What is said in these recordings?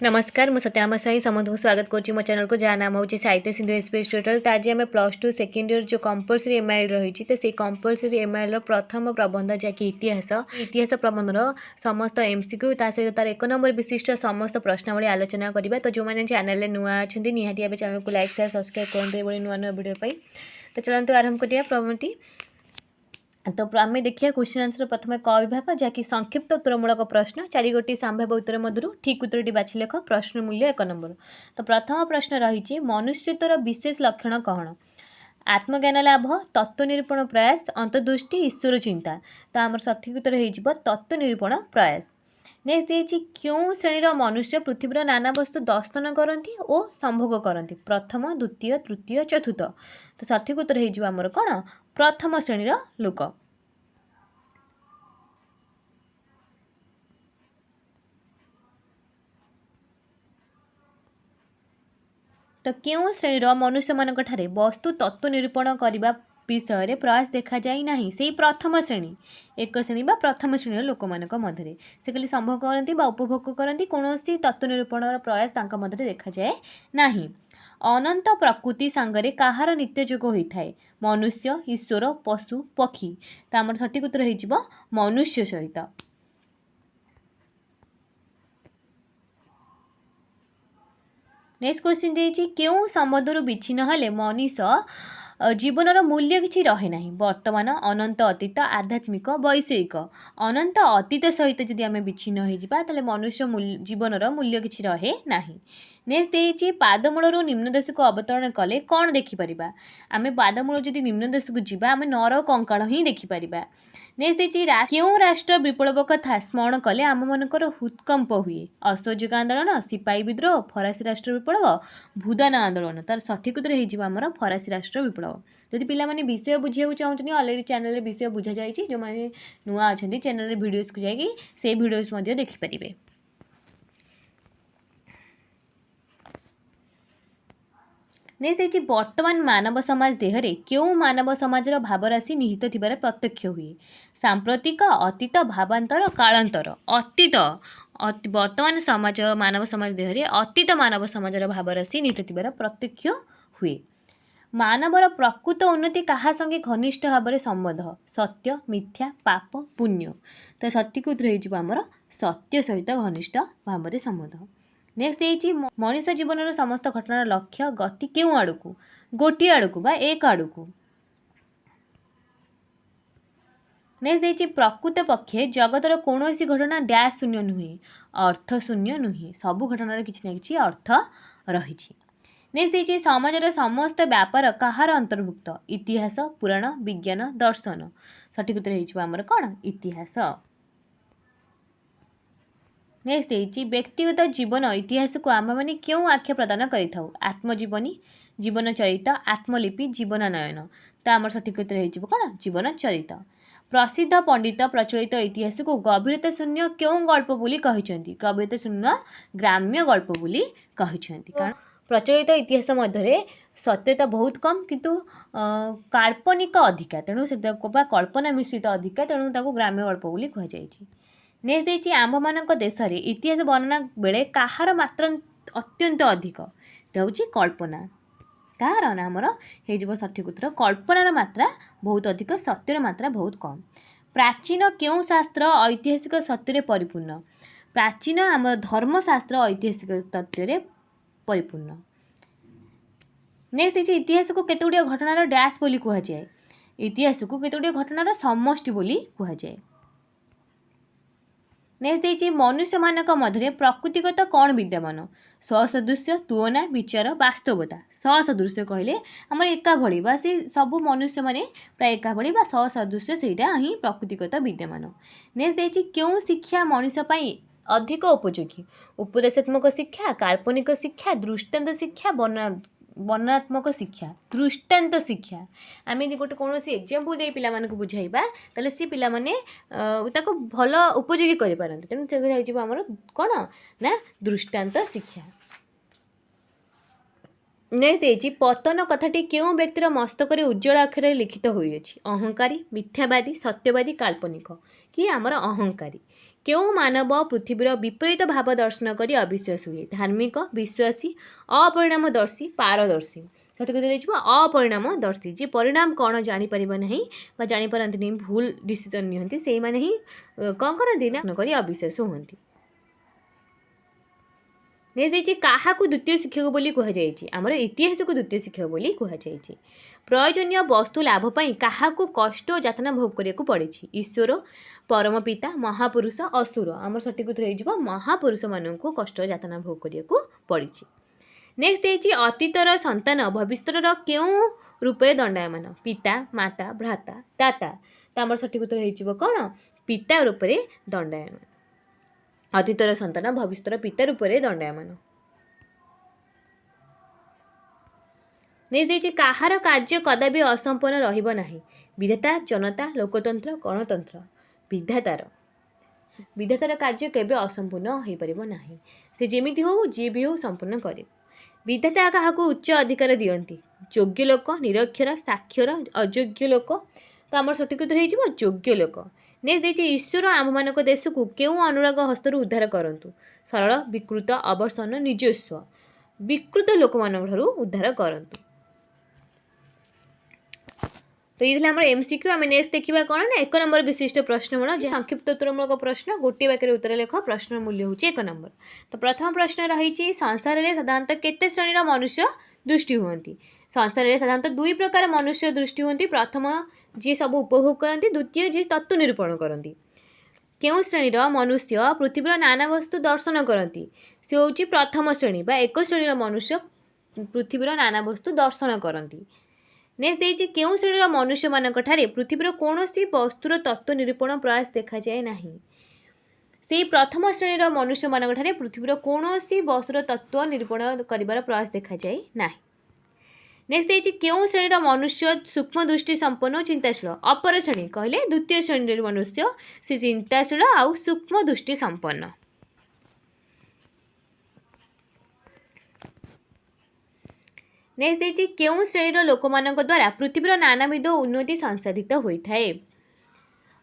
नमस्कार मु सत्याम साई समस्त को स्वागत करुँच मो चैनल को जहाँ नाम हूँ साहित्य सिंधु एसपीएस ट्यूटोरियल। तो आज आम +2 सेकेंड ईयर जो कंपलसरी एमआईएल रही तो से कंपलसरी एमआईएल प्रथम प्रबंध जहाँकि इतिहास प्रबंधर समस्त एमसीक्यू ता सहित तार 1 नंबर विशिष्ट समस्त प्रश्नावली आलोचना करवा। तो जो मैंने चैनल नुआ अच्छा निहाती भाव चैनल को लाइक शेयर सब्सक्राइब करें नुआ नुआ वीडियो पाई। तो चलते आरंभ करिया प्रवृत्ति। तो आम देखिए क्वेश्चन आंसर प्रथम क विभाग जहाँकि संक्षिप्त उत्तरमूलक प्रश्न 4 गोटी संभाव्य उत्तर मध्य ठीक उत्तर बाछि लेख। प्रश्न मूल्य 1 नंबर। तो प्रथम प्रश्न रही मनुष्यत्वर विशेष लक्षण कौन? आत्मज्ञान लाभ, तत्व निरूपण प्रयास, अंतर्दृष्टि, ईश्वर चिंता। तो आम सठिक उत्तर हो तत्व निरूपण प्रयास। नेक्स्ट देखिए क्यों श्रेणीर मनुष्य पृथ्वीर नाना वस्तु दर्शन करती और संभोग करती? प्रथम, द्वितीय, तृतीय, चतुर्थ। तो सठिक उत्तर होमर कौन? प्रथम श्रेणीर लोक। तो क्यों श्रेणीर मनुष्य मान वस्तु तत्व निरूपण करने विषय प्रयास देखा जाए ना से प्रथम श्रेणी एक श्रेणी बा प्रथम श्रेणी लोक मध्य से खाली संभोग करती उपभोग करती कौन तत्व निरूपण प्रयास मध्य देखा जाए ना। अनंत प्रकृति सांगरे कहार नित्य जोग होता है? मनुष्य, ईश्वर, पशु, पक्षी। तो आम सठिक उत्तर हो मनुष्य सहित। नेक्स्ट क्वेश्चन देखिए क्यों संबंधर विच्छिन्न हेले मनीष जीवनर मूल्य किसी रहे ना? वर्तमान, अनंत अतीत, आध्यात्मिक, वैषयिक। अनंत अतीत सहित जदि आम विच्छिन्न हो मनुष्य जीवनर मूल्य किसी रहे ना। नेक्स्ट देखिए पादमूल निम्न देश को अवतरण कले कौन देखिपर? आम पादमूल जदि निम्न देश को जीवा आम नर कंकाल ही देखिपर। नेक्स्ट देखिए क्यों राष्ट्र विप्लव कथा स्मरण कले आम मनकर हृत्कंप हुए? असहयोग आंदोलन, सिपाही विद्रोह, फरासी राष्ट्र विप्लव, भूदान आंदोलन। तार सठिक उत्तर हो फरासी राष्ट्र विप्लव। जदि पिला माने विषय बुझे चाहते अलरेडी चैनल विषय बुझा जाए जो मैंने नुआ अच्छा चैनल वीडियोस को जाकि से वीडियोस देखिपारे। नेक्स्ट वर्तमान मानव समाज देहरे क्यों मानव समाजर भावराशि निहित थिबार प्रत्यक्ष हुए? सांप्रतिक, अतीत, भावांतर, कालांतर। अतीत वर्तमान समाज मानव समाज देहरे अतीत मानव समाजर भावराशि निहित थिबार प्रत्यक्ष हुए। मानवर प्रकृत उन्नति कहा संगे घनिष्ठ भाव संबंध? सत्य, मिथ्या, पाप, पुण्य। तो सठिक उत्तर हो सत्य सहित घनिष्ठ भाव संबंध। नेक्स्ट देखिए मनीष जीवन समस्त घटनार लक्ष्य गति क्यों आड़ को? गोटे आड़ को बा एक आड़ को। नेक्स्ट देखिए प्रकृत पक्षे जगतर कौन घटना डैश शून्य नुहे? अर्थ शून्य नुहे। सबू घटनार किसी ना कि अर्थ रही। नेक्स्ट देखिए समाजर समस्त व्यापार कहार अंतर्भुक्त? इतिहास, पुराण, विज्ञान, दर्शन। सठिक उत्तर होमर कौन? इतिहास। नेक्स्ट देखिए व्यक्तिगत जीवन इतिहास को आम मैंने क्यों आख्या प्रदान करें? आत्मजीवनी, जीवन चरित, आत्मलिपि, जीवनानयन। तो आम सठिक उत्तर कौन? जीवन चरित। प्रसिद्ध पंडित प्रचलित इतिहास को गभीरता शून्य क्यों गल्प बोली कहते? गभीरता शून्य ग्राम्य गल्प बोली कहते। कारण प्रचलित इतिहास मध्य सत्यता बहुत कम किंतु काल्पनिक अधिका तेणु से कल्पना मिश्रित अधिका तेणु ग्राम्य गल्प बोली कहुई। नेक्स्ट देखिए आंभ मान देश में इतिहास वर्णना बेले कहार मात्रा अत्यंत अधिक? हूँ कल्पना। कहार आमर हो सठिक उत्तर कल्पनार मात्रा बहुत अधिक, सत्यर मात्रा बहुत कम। प्राचीन क्यों शास्त्र ऐतिहासिक सत्य परिपूर्ण? प्राचीन आम धर्मशास्त्र ऐतिहासिक तथ्य परिपूर्ण। नेक्स्ट देखिए इतिहास को केतगुड़िया घटनार डैश बोली कहुए? इतिहास को केतगुड़िया घटनार समष्टि बोली कहुए। नेक्स्ट देखिए मनुष्य मानक मध्य प्रकृतिगत कौन विद्यमान? ससदृश्य, तुलना, विचार, वास्तवता। ससदृश्य कहले आम एका भली बा से सबू मनुष्य माने प्राय एका भली बा ससदृश्य सेटा ही प्रकृतिगत विद्यमान। नेक्स्ट देखिए क्यों शिक्षा मनुष्य पाई अधिक उपयोगी? उपदेशात्मक शिक्षा, काल्पनिक शिक्षा, दृष्टांत शिक्षा, वर्णनात्मक शिक्षा। दृष्टांत शिक्षा आम गोटे कौन एग्जाम्पल दे पिला बुझाइबा ताले सी पिला माने ताको भल उपयोगी करि पारंते तेणु से आमर कौन ना दृष्टांत शिक्षा। नेक्स्ट देखिए पतन कथाटी क्यों व्यक्तिर मस्तक उज्जवल अक्षर लिखित होइछि? अहंकारी, मिथ्यावादी, सत्यवादी, काल्पनिक। कि आमर अहंकारी केउं मानव पृथ्वीर विपरीत भाव दर्शन करी अविश्वास हुए? धार्मिक, विश्वासी, अपरिणामदर्शी, पारदर्शी। सठिक उत्तर अपरिणामदर्शी। जे परिणाम कौन जापर ना जापारती नहीं, भूल डिसीजन नियंती से मैंने ही कौन करती ना करी अविश्वास हुंती। नेक्स्ट क्या द्वितीय शिक्षक बोली कहुई? आमर इतिहास को द्वितीय शिक्षक बोली कहुई। प्रयोजनीय वस्तु लाभपाई क्या कष्ट और यातना भोग करने को पड़ी? ईश्वर, परमपिता, महापुरुष, असुर। आमर सठिक उत्तर हो महापुरुष मान को कष्ट यातना भोग करने को पड़ी। नेक्स्ट अतीतर संतान भविष्यर क्यों रूप दंडायमान? पिता, माता, भ्राता, दाता। तो आमर सठिक उत्तर हो कौन? पिता रूप दंडायमान। अतीतर संतान भविष्यर पिता रूप दंडायमान। नेक्स्ट कहार कार्य कदापि असंपन्न रहिब नाही? विधाता, जनता, लोकतंत्र, गणतंत्र। विधातार कार्य केबे असंपूर्ण हो पारिबो नाही। से जेमिति हो जी भी हो संपूर्ण करे। विधाता क्या उच्च अधिकार दियंती? योग्य लोक, निरक्षर, साक्षर, अयोग्य लोक। तो आमर सठिक उत्तर हो योग्य लोक। नेक्स्ट देखिए ईश्वर आममानक देश को क्यों अनुराग हस्तरू उद्धार करंतु? सरल, विकृत, अवसन, निजस्व। विकृत लोक मानू उद्धार करंतु। तो ये आम एमसीक्यू। आम नेक्स्ट देखा कौन ना 1 नंबर विशिष्ट प्रश्नमूल जो संक्षिप्त उत्तरमूलक प्रश्न गोटे वाक्य उत्तर लेख। प्रश्न मूल्य हूँ 1 नंबर। तो प्रथम प्रश्न रही संसार में साधारणतः केते श्रेणीर मनुष्य दृष्टि हुंती? संसार में साधारणतः 2 प्रकार मनुष्य दृष्टि हुंती। प्रथम जी सब उपभोग करती, द्वितीय जी तत्व निरूपण करती। केउं श्रेणीर मनुष्य पृथ्वीर नाना वस्तु दर्शन करती? से हूँ प्रथम श्रेणी बा 1 श्रेणीर मनुष्य पृथ्वीर नाना वस्तु दर्शन करती। नेक्स्ट देखिए केउं श्रेणीर मनुष्य मानक ठारे पृथ्वीर कौनसी वस्तुर तत्व निरूपण प्रयास देखा जाए नहीं? से प्रथम श्रेणीर मनुष्य मानक ठारे पृथ्वीर कौनसी वस्तुर तत्व निरूपण करिवार प्रयास देखा जाए नहीं। नेक्स्ट देखिए केउं श्रेणीर मनुष्य सूक्ष्म दृष्टि संपन्न चिंताशील? अपर श्रेणी कहले द्वितीय श्रेणीर मनुष्य से चिंताशील आउ सूक्ष्म दृष्टि संपन्न। नेक्स्ट देखिए केउं श्रेणीर लोकमानक द्वारा पृथ्वीर नानाविध उन्नति संसाधित होता है?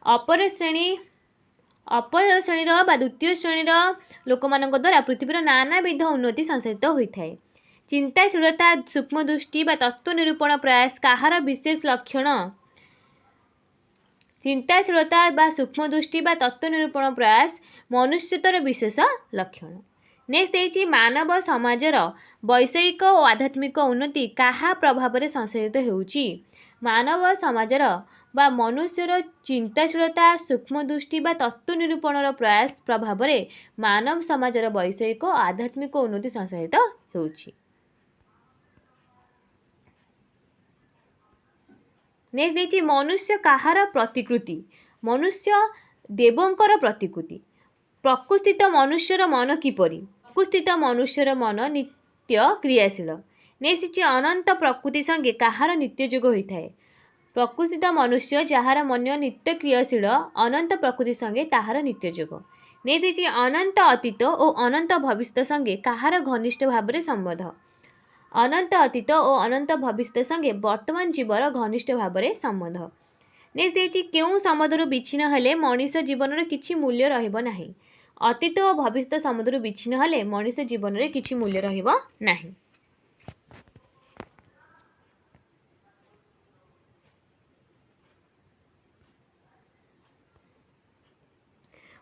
अपर श्रेणीर बा द्वितीय श्रेणीर लोकमानक द्वारा पृथ्वीर नानाविध उन्नति संसाधित होता है। चिंताशीलता, सूक्ष्म दृष्टि बा तत्व निरूपण प्रयास कहार विशेष लक्षण? चिंताशीलता बा सूक्ष्म दृष्टि बा तत्व निरूपण प्रयास मनुष्यतर विशेष लक्षण। नेक्स्ट देखिए मानव समाजर वैषयिक और आध्यात्मिक उन्नति क्या प्रभाव संसाधित होउची? मानव समाजर बा मनुष्यर चिंताशीलता, सूक्ष्म दृष्टि बा तत्व निरूपण प्रयास प्रभाव मानव समाजर वैषयिक और आध्यात्मिक उन्नति संसाधित होउची। नेक्स्ट देखिए मनुष्य कहार प्रतिकृति? मनुष्य देवंकर प्रतिकृति। प्रकृतिस्थित मनुष्यर मन किपरि? प्रकृतिस्थित मनुष्यर मन नित्य क्रियाशील। नेक्स्ट अनंत प्रकृति संगे कहार नित्ययोग होता है? प्रकृतिस्थित मनुष्य जार मन नित्य क्रियाशील अनंत प्रकृति संगे ताहार नित्ययोग। नेक्स्ट अनंत अतीत और अनंत भविष्य संगे कहार घनिष्ठ भाव में संबंध? अनंत अतीत और अनंत भविष्य संगे वर्तमान जीवर घनिष्ठ भाव में संबंध। नेक्स्ट देखिए केउं संबंधरू विच्छिन्न हेले मनीष जीवन किछि मूल्य रहिबो नाही? अतीत और भविष्य संबंधरू विच्छिन्न हेले मनीष जीवन में किछि मूल्य रहिबो नाही।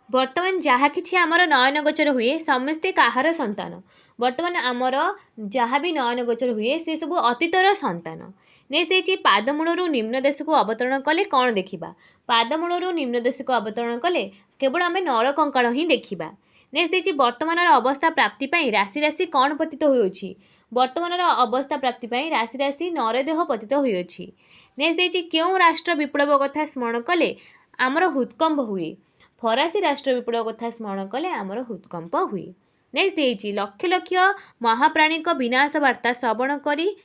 वर्तमान जहाँ कि आमर नयन गोचर हुए समस्ते कहार संतान? वर्तमान आमर जहाँ भी नयन गोचर हुए से सब अतीतर संतान। नेक्स्ट देखिए पादमूलू निम्न देश को अवतरण कले कौन देखा? पादमूलू निम्न देश को अवतरण कले केवल आम नर कंकाल ही देखा। नेक्स्ट देखिए वर्तमान अवस्था प्राप्ति राशि राशि कौन पतित होइछि? वर्तमान अवस्था प्राप्ति राशि राशि नरदेह पतित होइछि। नेक्स्ट देखिए क्यों राष्ट्र विप्लव कथा स्मरण कले आमर हृदकंप हुए? फरासी राष्ट्र विप्लव कथा स्मरण कले आमर हृदकंप हुए। नेक्स्ट देखिए लक्ष लक्ष महाप्राणीक विनाश वार्ता श्रवण करी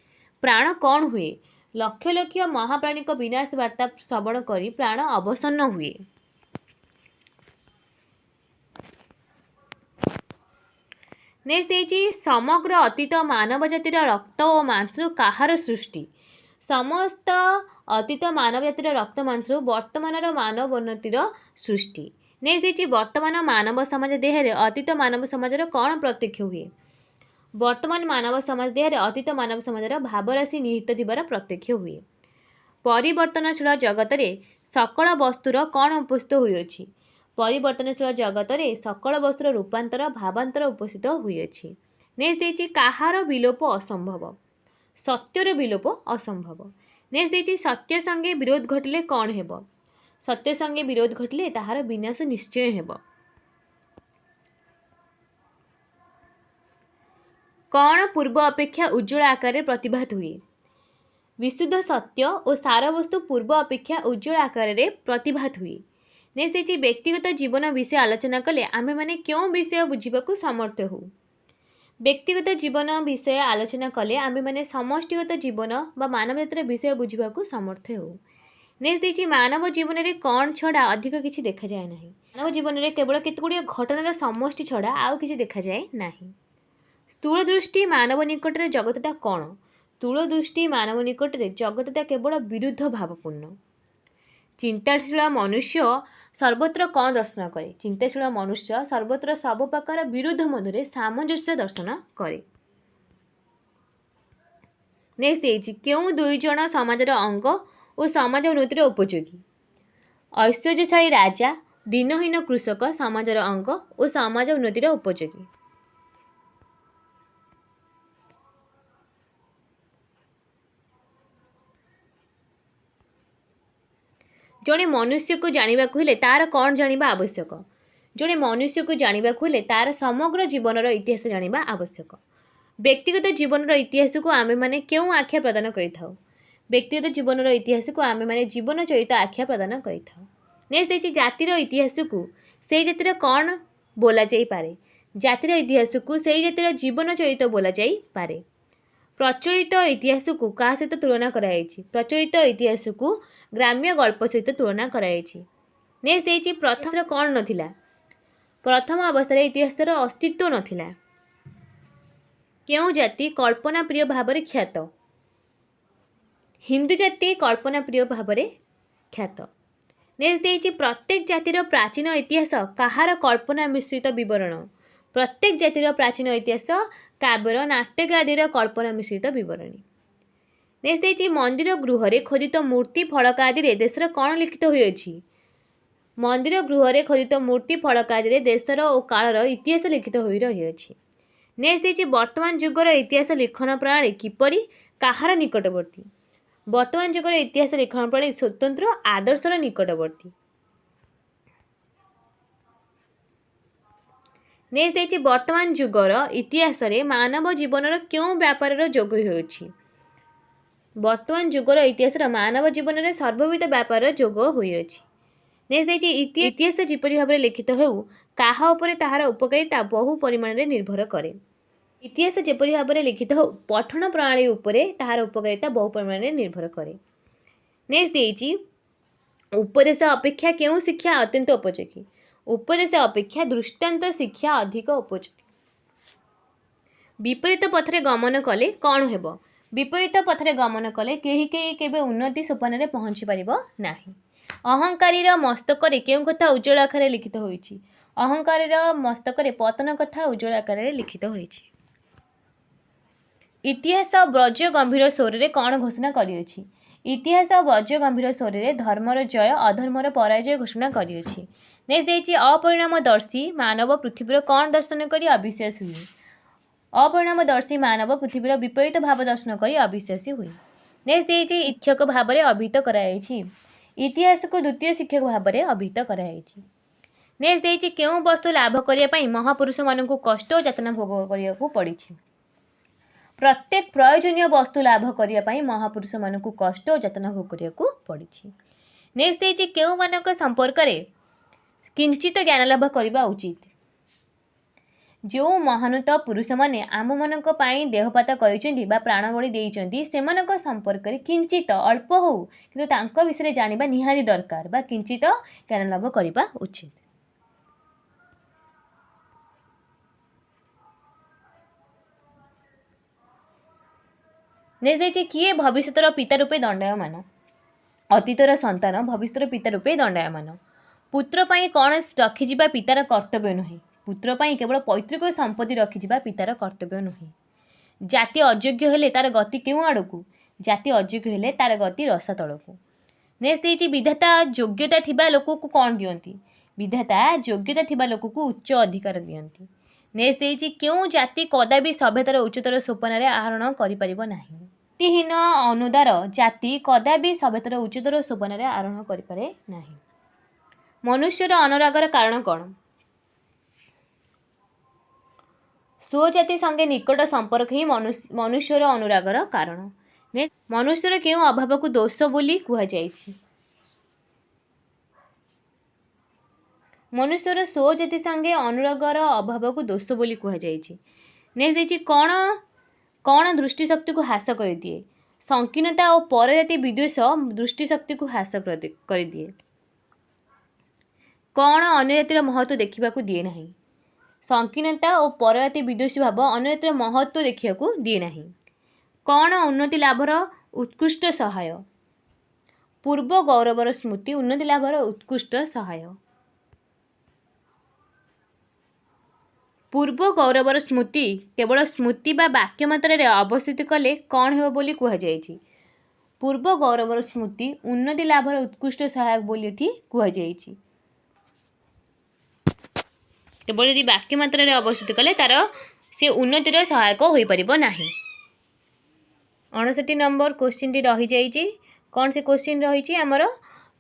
प्राण कौन हुए? लक्ष लक्ष महाप्राणीक विनाश वार्ता श्रवण करी प्राण अवसन्न हुए। नेक्स्ट देखिए समग्र अतीत मानव जातिर रक्त और मांसरू कहार सृष्टि? समस्त अतीत मानव जातिर रक्त मांसरू वर्तमान मानव उन्नतिर सृष्टि। ନେକ୍ସଟ ବର୍ତ୍ତମାନ ମାନବ ସମାଜ ଦେହରେ ଅତୀତ ମାନବ ସମାଜର କ'ଣ ପ୍ରତ୍ୟକ୍ଷ ହୁଏ? ବର୍ତ୍ତମାନ ମାନବ ସମାଜ ଦେହରେ ଅତୀତ ମାନବ ସମାଜର ଭାବରାଶି ନିହିତ ଥିବାର ପ୍ରତ୍ୟକ୍ଷ ହୁଏ। ପରିବର୍ତ୍ତନଶୀଳ ଜଗତରେ ସକଳ ବସ୍ତୁର କ'ଣ ଉପସ୍ଥିତ ହୋଇଅଛି? ପରିବର୍ତ୍ତନଶୀଳ ଜଗତରେ ସକଳ ବସ୍ତୁର ରୂପାନ୍ତର ଭାବାନ୍ତର ଉପସ୍ଥିତ ହୋଇଅଛି। ନେକ୍ସଟ ଦେଇଛି କାହାର ବିଲୋପ ଅସମ୍ଭବ? ସତ୍ୟର ବିଲୋପ ଅସମ୍ଭବ। ନେକ୍ସଟ ଦେଇଛି ସତ୍ୟ ସଙ୍ଗେ ବିରୋଧ ଘଟିଲେ କ'ଣ ହେବ? ସତ୍ୟ ସଙ୍ଗେ ବିରୋଧ ଘଟିଲେ ତାହାର ବିନାଶ ନିଶ୍ଚୟ ହେବ। କ'ଣ ପୂର୍ବ ଅପେକ୍ଷା ଉଜ୍ଜ୍ୱଳ ଆକାରରେ ପ୍ରତିଭାତ ହୁଏ? ବିଶୁଦ୍ଧ ସତ୍ୟ ଓ ସାରବସ୍ତୁ ପୂର୍ବ ଅପେକ୍ଷା ଉଜ୍ଜ୍ୱଳ ଆକାରରେ ପ୍ରତିଭାତ ହୁଏ। ନେକ୍ସଟ ଦେଇଛି ବ୍ୟକ୍ତିଗତ ଜୀବନ ବିଷୟ ଆଲୋଚନା କଲେ ଆମେମାନେ କେଉଁ ବିଷୟ ବୁଝିବାକୁ ସମର୍ଥ ହେଉ? ବ୍ୟକ୍ତିଗତ ଜୀବନ ବିଷୟ ଆଲୋଚନା କଲେ ଆମେମାନେ ସମଷ୍ଟିଗତ ଜୀବନ ବା ମାନବ ଜାତିର ବିଷୟ ବୁଝିବାକୁ ସମର୍ଥ ହେଉ। ନେକ୍ସଟ ଦେଇଛି ମାନବ ଜୀବନରେ କ'ଣ ଛଡ଼ା ଅଧିକ କିଛି ଦେଖାଯାଏ ନାହିଁ? ମାନବ ଜୀବନରେ କେବଳ କେତେଗୁଡ଼ିଏ ଘଟଣାର ସମଷ୍ଟି ଛଡ଼ା ଆଉ କିଛି ଦେଖାଯାଏ ନାହିଁ। ସ୍ଥୂଳ ଦୃଷ୍ଟି ମାନବ ନିକଟରେ ଜଗତଟା କ'ଣ? ସ୍ଥୂଳ ଦୃଷ୍ଟି ମାନବ ନିକଟରେ ଜଗତଟା କେବଳ ବିରୁଦ୍ଧ ଭାବପୂର୍ଣ୍ଣ। ଚିନ୍ତାଶୀଳ ମନୁଷ୍ୟ ସର୍ବତ୍ର କ'ଣ ଦର୍ଶନ କରେ? ଚିନ୍ତାଶୀଳ ମନୁଷ୍ୟ ସର୍ବତ୍ର ସବୁ ପ୍ରକାର ବିରୁଦ୍ଧ ମଧ୍ୟରେ ସାମଞ୍ଜସ୍ୟ ଦର୍ଶନ କରେ। ନେକ୍ସଟ ଦେଇଛି କେଉଁ ଦୁଇ ଜଣ ସମାଜର ଅଙ୍ଗ ଓ ସମାଜ ଉନ୍ନତିର ଉପଯୋଗୀ? ଐଶ୍ୱର୍ଯ୍ୟଶାଳୀ ରାଜା, ଦିନହୀନ କୃଷକ ସମାଜର ଅଙ୍ଗ ଓ ସମାଜ ଉନ୍ନତିର ଉପଯୋଗୀ। ଜଣେ ମନୁଷ୍ୟକୁ ଜାଣିବାକୁ ହେଲେ ତା'ର କ'ଣ ଜାଣିବା ଆବଶ୍ୟକ? ଜଣେ ମନୁଷ୍ୟକୁ ଜାଣିବାକୁ ହେଲେ ତା'ର ସମଗ୍ର ଜୀବନର ଇତିହାସ ଜାଣିବା ଆବଶ୍ୟକ। ବ୍ୟକ୍ତିଗତ ଜୀବନର ଇତିହାସକୁ ଆମେମାନେ କେଉଁ ଆଖ୍ୟା ପ୍ରଦାନ କରିଥାଉ? ବ୍ୟକ୍ତିଗତ ଜୀବନର ଇତିହାସକୁ ଆମେମାନେ ଜୀବନ ଚରିତ ଆଖ୍ୟା ପ୍ରଦାନ କରିଥାଉ। ନେକ୍ସଟ ଦେଇଛି ଜାତିର ଇତିହାସକୁ ସେଇ ଜାତିର କ'ଣ ବୋଲାଯାଇପାରେ? ଜାତିର ଇତିହାସକୁ ସେଇ ଜାତିର ଜୀବନ ଚରିତ ବୋଲାଯାଇପାରେ। ପ୍ରଚଳିତ ଇତିହାସକୁ କାହା ସହିତ ତୁଳନା କରାଯାଇଛି? ପ୍ରଚଳିତ ଇତିହାସକୁ ଗ୍ରାମ୍ୟ ଗଳ୍ପ ସହିତ ତୁଳନା କରାଯାଇଛି। ନେକ୍ସଟ ଦେଇଛି ପ୍ରଥମର କ'ଣ ନଥିଲା? ପ୍ରଥମ ଅବସ୍ଥାରେ ଇତିହାସର ଅସ୍ତିତ୍ୱ ନଥିଲା। କେଉଁ ଜାତି କଳ୍ପନା ପ୍ରିୟ ଭାବରେ ଖ୍ୟାତ? ହିନ୍ଦୁ ଜାତି କଳ୍ପନା ପ୍ରିୟ ଭାବରେ ଖ୍ୟାତ। ନେକ୍ସଟ ଦେଇଛି ପ୍ରତ୍ୟେକ ଜାତିର ପ୍ରାଚୀନ ଇତିହାସ କାହାର କଳ୍ପନା ମିଶ୍ରିତ ବିବରଣ? ପ୍ରତ୍ୟେକ ଜାତିର ପ୍ରାଚୀନ ଇତିହାସ କାବ୍ୟର ନାଟକ ଆଦିର କଳ୍ପନା ମିଶ୍ରିତ ବିବରଣୀ। ନେକ୍ସଟ ଦେଇଛି ମନ୍ଦିର ଗୃହରେ ଖୋଦିତ ମୂର୍ତ୍ତି ଫଳକ ଆଦିରେ ଦେଶର କ'ଣ ଲିଖିତ ହୋଇଅଛି? ମନ୍ଦିର ଗୃହରେ ଖୋଦିତ ମୂର୍ତ୍ତି ଫଳକ ଆଦିରେ ଦେଶର ଓ କାଳର ଇତିହାସ ଲିଖିତ ହୋଇ ରହିଅଛି। ନେକ୍ସଟ ଦେଇଛି ବର୍ତ୍ତମାନ ଯୁଗର ଇତିହାସ ଲିଖନ ପ୍ରଣାଳୀ କିପରି? କାହାର ନିକଟବର୍ତ୍ତୀ? ବର୍ତ୍ତମାନ ଯୁଗର ଇତିହାସ ଲିଖନ ପ୍ରଣାଳୀ ସ୍ୱତନ୍ତ୍ର ଆଦର୍ଶର ନିକଟବର୍ତ୍ତୀ। ନେକ୍ସଟ ଦେଇଛି ବର୍ତ୍ତମାନ ଯୁଗର ଇତିହାସରେ ମାନବ ଜୀବନର କେଉଁ ବ୍ୟାପାରର ଯୋଗ ହୋଇଅଛି? ବର୍ତ୍ତମାନ ଯୁଗର ଇତିହାସର ମାନବ ଜୀବନରେ ସର୍ବବିଧ ବ୍ୟାପାରର ଯୋଗ ହୋଇଅଛି। ନେକ୍ସଟ ଦେଇଛି ଇତିହାସ ଯେପରି ଭାବରେ ଲିଖିତ ହେଉ କାହା ଉପରେ ତାହାର ଉପକାରିତା ବହୁ ପରିମାଣରେ ନିର୍ଭର କରେ? ଇତିହାସ ଯେପରି ଭାବରେ ଲିଖିତ ହେଉ ପଠନ ପ୍ରଣାଳୀ ଉପରେ ତାହାର ଉପକାରିତା ବହୁ ପରିମାଣରେ ନିର୍ଭର କରେ। ନେକ୍ସଟ ଦେଇଛି ଉପଦେଶ ଅପେକ୍ଷା କେଉଁ ଶିକ୍ଷା ଅତ୍ୟନ୍ତ ଉପଯୋଗୀ? ଉପଦେଶ ଅପେକ୍ଷା ଦୃଷ୍ଟାନ୍ତ ଶିକ୍ଷା ଅଧିକ ଉପଯୋଗୀ। ବିପରୀତ ପଥରେ ଗମନ କଲେ କ'ଣ ହେବ? ବିପରୀତ ପଥରେ ଗମନ କଲେ କେହି କେବେ ଉନ୍ନତି ସୋପାନରେ ପହଞ୍ଚି ପାରିବ ନାହିଁ। ଅହଙ୍କାରୀର ମସ୍ତକରେ କେଉଁ କଥା ଉଜ୍ଜ୍ୱଳ ଆକାରରେ ଲିଖିତ ହୋଇଛି? ଅହଙ୍କାରୀର ମସ୍ତକରେ ପତନ କଥା ଉଜ୍ଜ୍ୱଳ ଆକାରରେ ଲିଖିତ ହୋଇଛି। ଇତିହାସ ବ୍ରଜ ଗମ୍ଭୀର ସ୍ୱରରେ କ'ଣ ଘୋଷଣା କରିଅଛି? ଇତିହାସ ବ୍ରଜ ଗମ୍ଭୀର ସ୍ୱରରେ ଧର୍ମର ଜୟ ଅଧର୍ମର ପରାଜୟ ଘୋଷଣା କରିଅଛି। ନେକ୍ସଟ ଦେଇଛି ଅପରିଣାମଦର୍ଶୀ ମାନବ ପୃଥିବୀର କ'ଣ ଦର୍ଶନ କରି ଅବିଶ୍ୱାସୀ ହୁଏ? ଅପରିଣାମଦର୍ଶୀ ମାନବ ପୃଥିବୀର ବିପରୀତ ଭାବ ଦର୍ଶନ କରି ଅବିଶ୍ୱାସୀ ହୁଏ। ନେକ୍ସଟ ଦେଇଛି ଶିକ୍ଷକ ଭାବରେ ଅଭିହିତ କରାଯାଇଛି। ଇତିହାସକୁ ଦ୍ୱିତୀୟ ଶିକ୍ଷକ ଭାବରେ ଅଭିହିତ କରାଯାଇଛି। ନେକ୍ସଟ ଦେଇଛି କେଉଁ ବସ୍ତୁ ଲାଭ କରିବା ପାଇଁ ମହାପୁରୁଷମାନଙ୍କୁ କଷ୍ଟ ଓ ଯାତନା ଭୋଗ କରିବାକୁ ପଡ଼ିଛି? ପ୍ରତ୍ୟେକ ପ୍ରୟୋଜନୀୟ ବସ୍ତୁ ଲାଭ କରିବା ପାଇଁ ମହାପୁରୁଷମାନଙ୍କୁ କଷ୍ଟ ଓ ଯାତନା ଭୋଗ କରିବାକୁ ପଡ଼ିଛି। ନେକ୍ସଟ ଦେଇଛି କେଉଁମାନଙ୍କ ସମ୍ପର୍କରେ କିଞ୍ଚିତ ଜ୍ଞାନ ଲାଭ କରିବା ଉଚିତ? ଯେଉଁ ମହାନତ ପୁରୁଷମାନେ ଆମମାନଙ୍କ ପାଇଁ ଦେହପାତ କରିଛନ୍ତି ବା ପ୍ରାଣବଳି ଦେଇଛନ୍ତି ସେମାନଙ୍କ ସମ୍ପର୍କରେ କିଞ୍ଚିତ ଅଳ୍ପ ହେଉ କିନ୍ତୁ ତାଙ୍କ ବିଷୟରେ ଜାଣିବା ନିହାତି ଦରକାର ବା କିଞ୍ଚିତ ଜ୍ଞାନ ଲାଭ କରିବା ଉଚିତ। ନେକ୍ସଟ ଦେଇଛି କିଏ ଭବିଷ୍ୟତର ପିତା ରୂପେ ଦଣ୍ଡାୟମାନ? ଅତୀତର ସନ୍ତାନ ଭବିଷ୍ୟତର ପିତା ରୂପେ ଦଣ୍ଡାୟମାନ। पुत्र पाई कौन रखिजिबा पितार कर्तव्य नुहे। पुत्र पाई केवल पैतृक संपत्ति रखिजिबा पितार कर्तव्य नुहे। जाति अयोग्य हेले तार गति केउं आड़कू। जाति अयोग्य हेले तार गति रसा तलकू। नेक्स्ट देछि विधाता योग्यता थिबा लोक को कौन दियंती। विधाता योग्यता थिबा लोक को उच्च अधिकार दियंती। नेक्स्ट देछि केउं जाति कदापि सभ्यतार उच्चतर सोपान आरोहण करि परिबो नाही। जातिहीन अनुदार जाति कदापि सभ्यतार उच्चतर सोपान आरोहण करि पारे नाही। मनुष्यर अनुरागर कारण कौन। स्वजाति संगे निकट संपर्क ही मनुष्यर अनुरागर कारण। मनुष्यर केउं अभाव को दोष बोली कुहा जायछि। मनुष्यर स्वजाति संगे अनुरागर अभाव को दोष बोली कुहा जायछि। नेक्स्ट देछि कौन दृष्टिशक्ति को ह्रास कर दिए। संकीर्णता और परजाति विद्वेष दृष्टिशक्ति को ह्रास कर दिए। कौन अन्य जातिर महत्व देखा दिए नहीं। संकीर्णता और परजाति विद्वेषी भाव अन्य जातिर महत्व देखा दिए नहीं। कौन उन्नति लाभर उत्कृष्ट सहाय। पूर्व गौरवर स्मृति उन्नति लाभर उत्कृष्ट सहाय। पूर्व गौरवर स्मृति केवल स्मृति बा वाक्य मात्रा अवस्थित कले कौन हो बोली कुहा जायछि। पूर्व गौरवर स्मृति उन्नति लाभर उत्कृष्ट सहायक बोली एठी कुहा जायछि। केवल यदि वाक्य मात्रा अवस्थित कले तार से उन्नतिर सहायक हो पारिबो नाही। 59 नंबर क्वेश्चन टी रही जाइए। कौन से क्वेश्चन रही आमर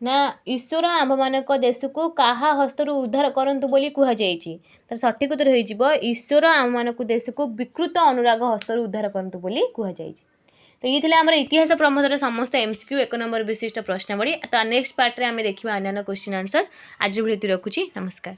ना ईश्वर आम्भमानक देश को काहा हस्तरू उद्धार करंतु बोली कुहा जाइए। तार सठिक उत्तर हो ईश्वर आम्भमानक देश को विकृत अनुराग हस्तरू उद्धार करंतु बोली कुहा जाइए। तो ये थे आमर इतिहास प्रबंधर समस्त एमसीक्यू 1 नंबर विशिष्ट प्रश्नावली। तो नेक्स्ट पार्ट रे आमे देखिबा अन्य क्वेश्चन आंसर। आज भिडियो रखुची। नमस्कार।